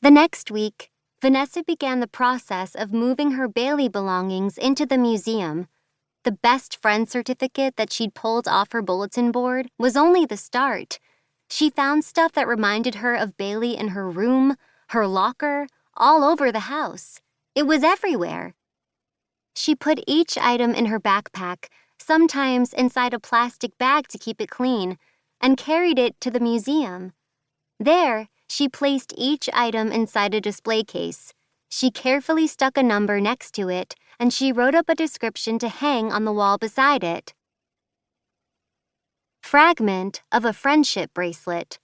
The next week, Vanessa began the process of moving her Bailey belongings into the museum. The best friend certificate that she'd pulled off her bulletin board was only the start. She found stuff that reminded her of Bailey in her room, her locker, all over the house. It was everywhere. She put each item in her backpack, sometimes inside a plastic bag to keep it clean, and carried it to the museum. There, she placed each item inside a display case. She carefully stuck a number next to it, and she wrote up a description to hang on the wall beside it. Fragment of a friendship bracelet.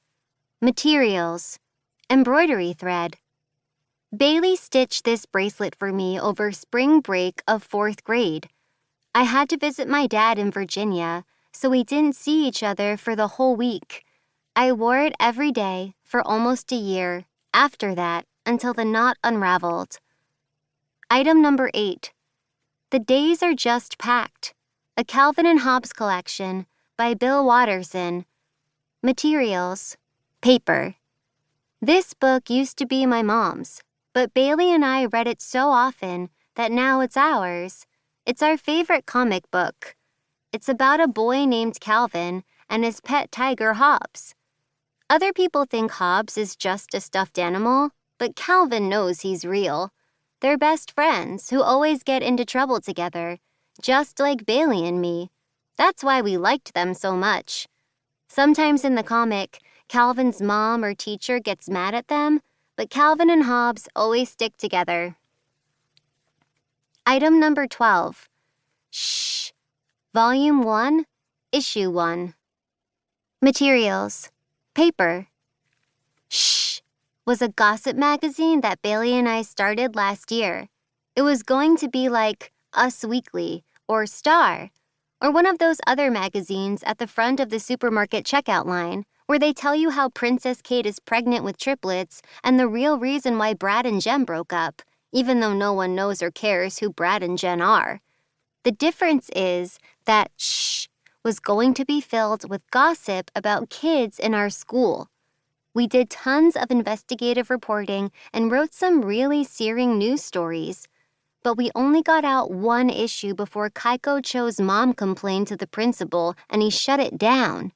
Materials: embroidery thread. Bailey stitched this bracelet for me over spring break of 4th grade. I had to visit my dad in Virginia, so we didn't see each other for the whole week. I wore it every day for almost a year after that until the knot unraveled. Item number 8. The Days Are Just Packed, a Calvin and Hobbes collection by Bill Watterson. Materials: paper. This book used to be my mom's, but Bailey and I read it so often that now it's ours. It's our favorite comic book. It's about a boy named Calvin and his pet tiger Hobbes. Other people think Hobbes is just a stuffed animal, but Calvin knows he's real. They're best friends who always get into trouble together, just like Bailey and me. That's why we liked them so much. Sometimes in the comic, Calvin's mom or teacher gets mad at them, but Calvin and Hobbes always stick together. Item number 12. Shh. Volume 1, Issue 1. Materials: paper. Shh was a gossip magazine that Bailey and I started last year. It was going to be like Us Weekly or Star, or one of those other magazines at the front of the supermarket checkout line where they tell you how Princess Kate is pregnant with triplets and the real reason why Brad and Jen broke up, even though no one knows or cares who Brad and Jen are. The difference is that Shh was going to be filled with gossip about kids in our school. We did tons of investigative reporting and wrote some really searing news stories. But we only got out one issue before Kaiko Cho's mom complained to the principal and he shut it down.